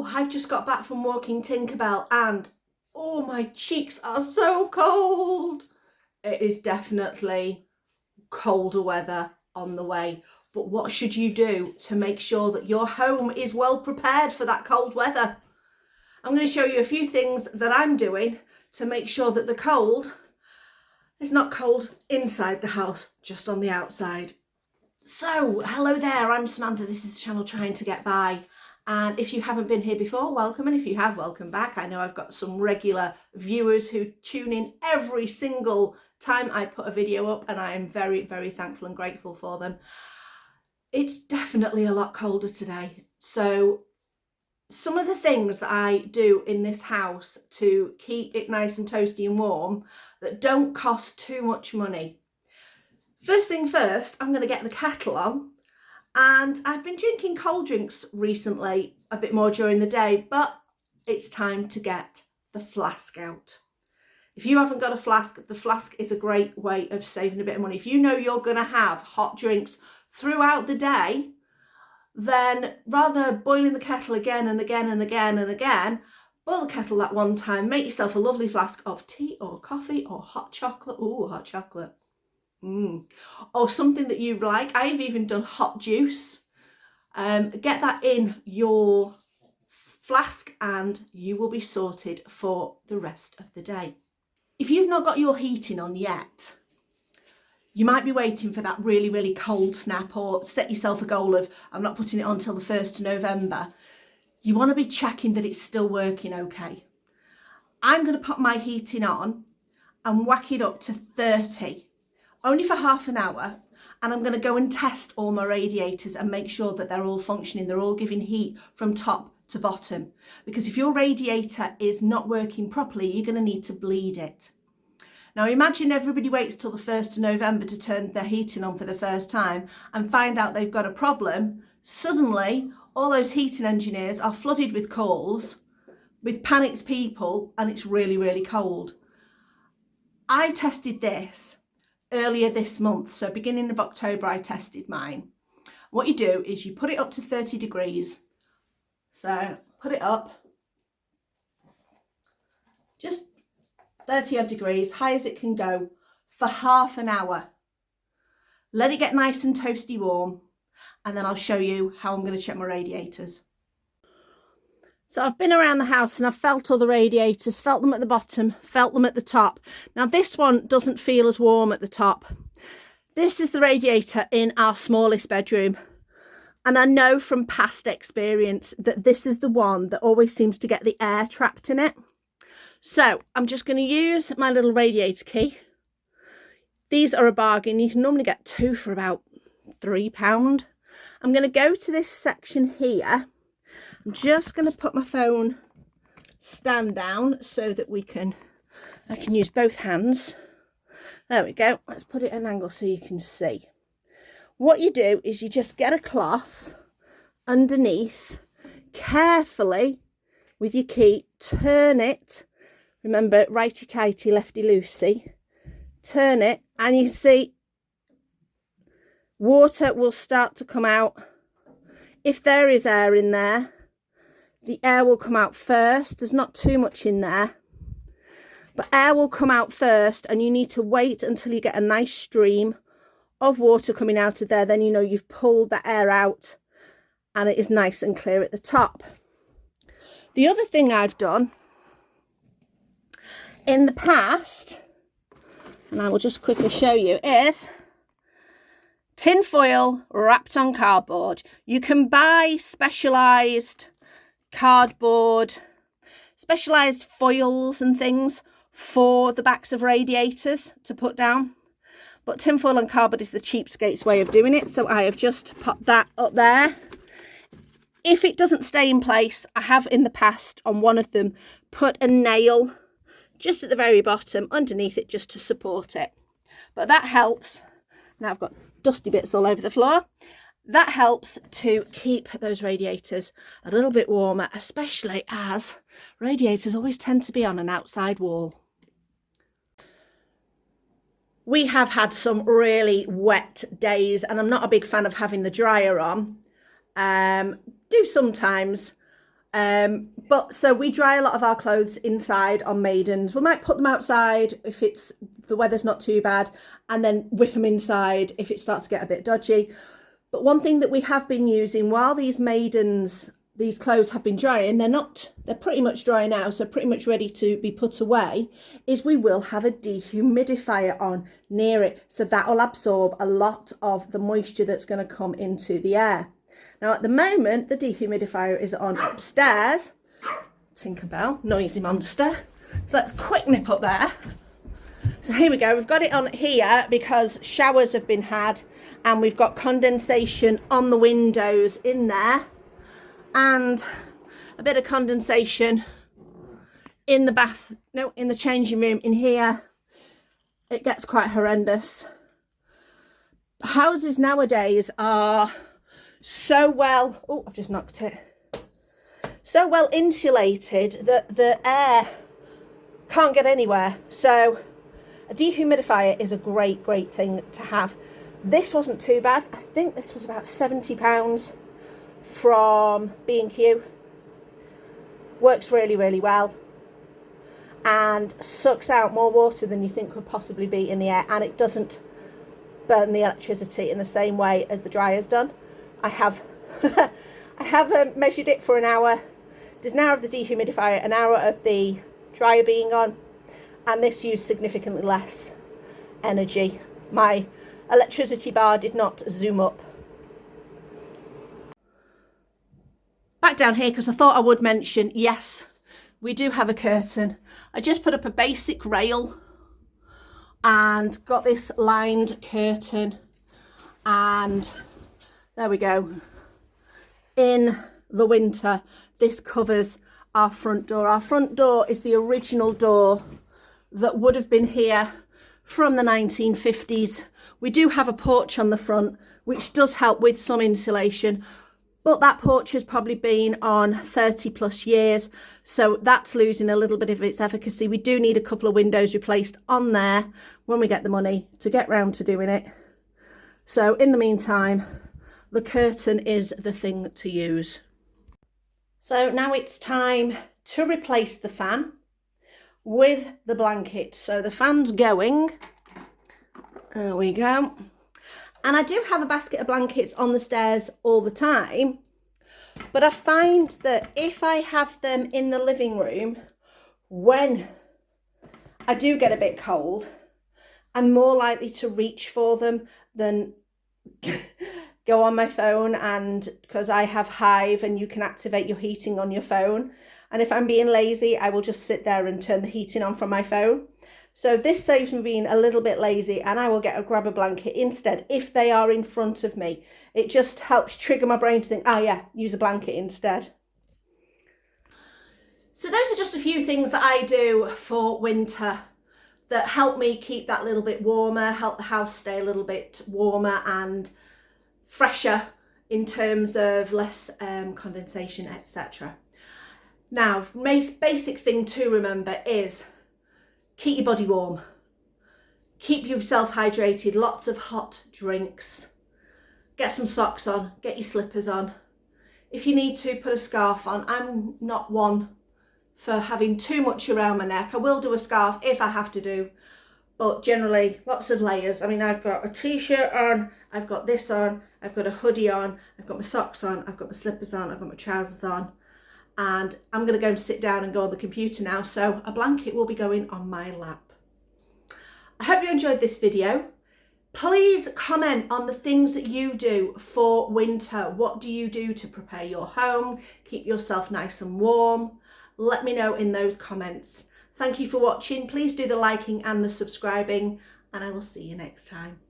Oh, I've just got back from walking Tinkerbell and oh, my cheeks are so cold. It is definitely colder weather on the way. But what should you do to make sure that your home is well prepared for that cold weather? I'm going to show you a few things that I'm doing to make sure that the cold is not cold inside the house, just on the outside. So, hello there, I'm Samantha, this is the channel Trying to Get By. And if you haven't been here before, welcome, and if you have, welcome back. I know I've got some regular viewers who tune in every single time I put a video up, and I am very, very thankful and grateful for them. It's definitely a lot colder today. So some of the things that I do in this house to keep it nice and toasty and warm that don't cost too much money. First thing first, I'm going to get the kettle on. And I've been drinking cold drinks recently, a bit more during the day, but it's time to get the flask out. If you haven't got a flask, the flask is a great way of saving a bit of money. If you know you're going to have hot drinks throughout the day, then rather boiling the kettle again and again and again and again, boil the kettle that one time, make yourself a lovely flask of tea or coffee or hot chocolate. Ooh, hot chocolate. Or something that you like. I've even done hot juice. Get that in your flask and you will be sorted for the rest of the day. If you've not got your heating on yet, you might be waiting for that really, really cold snap, or set yourself a goal of, I'm not putting it on till the 1st of November. You want to be checking that it's still working okay. I'm going to put my heating on and whack it up to 30. Only for half an hour, and I'm going to go and test all my radiators and make sure that they're all functioning, they're all giving heat from top to bottom. Because if your radiator is not working properly, you're going to need to bleed it. Now imagine everybody waits till the 1st of November to turn their heating on for the first time and find out they've got a problem. Suddenly, all those heating engineers are flooded with calls, with panicked people, and it's really, really cold. I tested this earlier this month, so beginning of October I tested mine. What you do is you put it up to 30 degrees. So put it up, just 30 odd degrees, high as it can go, for half an hour. Let it get nice and toasty warm, and then I'll show you how I'm going to check my radiators. So I've been around the house and I've felt all the radiators, felt them at the bottom, felt them at the top. Now this one doesn't feel as warm at the top. This is the radiator in our smallest bedroom. And I know from past experience that this is the one that always seems to get the air trapped in it. So I'm just going to use my little radiator key. These are a bargain. You can normally get 2 for about £3. I'm going to go to this section here. I'm just going to put my phone stand down so that I can use both hands. There we go. Let's put it at an angle so you can see. What you do is you just get a cloth underneath, carefully with your key, turn it. Remember, righty-tighty, lefty-loosey. Turn it and you see water will start to come out. If there is air in there, the air will come out first. There's not too much in there, but air will come out first, and you need to wait until you get a nice stream of water coming out of there. Then you know you've pulled that air out and it is nice and clear at the top. The other thing I've done in the past, and I will just quickly show you, is tin foil wrapped on cardboard. You can buy specialised cardboard, specialised foils and things for the backs of radiators to put down, but tinfoil and cardboard is the cheapskate's way of doing it, so I have just put that up there. If it doesn't stay in place, I have in the past on one of them put a nail just at the very bottom underneath it just to support it, but that helps. Now I've got dusty bits all over the floor. That helps to keep those radiators a little bit warmer, especially as radiators always tend to be on an outside wall. We have had some really wet days, and I'm not a big fan of having the dryer on. Do sometimes, But so we dry a lot of our clothes inside on maidens. We might put them outside if the weather's not too bad, and then whip them inside if it starts to get a bit dodgy. But one thing that we have been using while these clothes have been drying, they're pretty much dry now, so pretty much ready to be put away, is we will have a dehumidifier on near it. So that will absorb a lot of the moisture that's going to come into the air. Now at the moment, the dehumidifier is on upstairs. Tinkerbell, noisy monster. So let's quick nip up there. So here we go, we've got it on here because showers have been had and we've got condensation on the windows in there and a bit of condensation in the changing room in here. It gets quite horrendous. Houses nowadays are so well, oh, I've just knocked it, so well insulated that the air can't get anywhere. So a dehumidifier is a great thing to have. This wasn't too bad. I think this was about £70 from B&Q. Works really well and sucks out more water than you think could possibly be in the air, and it doesn't burn the electricity in the same way as the dryer's done. I have measured it for an hour. There's an hour of the dehumidifier, an hour of the dryer being on, and this used significantly less energy. My electricity bar did not zoom up. Back down here, because I thought I would mention, yes, we do have a curtain. I just put up a basic rail and got this lined curtain, and there we go. In the winter, this covers our front door. Our front door is the original door that would have been here from the 1950s. We do have a porch on the front, which does help with some insulation, but that porch has probably been on 30 plus years, so that's losing a little bit of its efficacy. We do need a couple of windows replaced on there when we get the money to get round to doing it. So in the meantime, the curtain is the thing to use. So now it's time to replace the fan with the blanket. So the fan's going. There we go. And I do have a basket of blankets on the stairs all the time, but I find that if I have them in the living room, when I do get a bit cold, I'm more likely to reach for them than go on my phone, and because I have Hive and you can activate your heating on your phone. And if I'm being lazy, I will just sit there and turn the heating on from my phone. So this saves me being a little bit lazy, and I will grab a blanket instead if they are in front of me. It just helps trigger my brain to think, oh yeah, use a blanket instead. So those are just a few things that I do for winter that help me keep that little bit warmer, help the house stay a little bit warmer and fresher in terms of less condensation, etc. Now, basic thing to remember is keep your body warm, keep yourself hydrated, lots of hot drinks, get some socks on, get your slippers on. If you need to, put a scarf on. I'm not one for having too much around my neck. I will do a scarf if I have to do, but generally lots of layers. I mean, I've got a t-shirt on, I've got this on, I've got a hoodie on, I've got my socks on, I've got my slippers on, I've got my trousers on, and I'm going to go and sit down and go on the computer now, so a blanket will be going on my lap. I hope you enjoyed this video. Please comment on the things that you do for winter. What do you do to prepare your home, keep yourself nice and warm? Let me know in those comments. Thank you for watching. Please do the liking and the subscribing, and I will see you next time.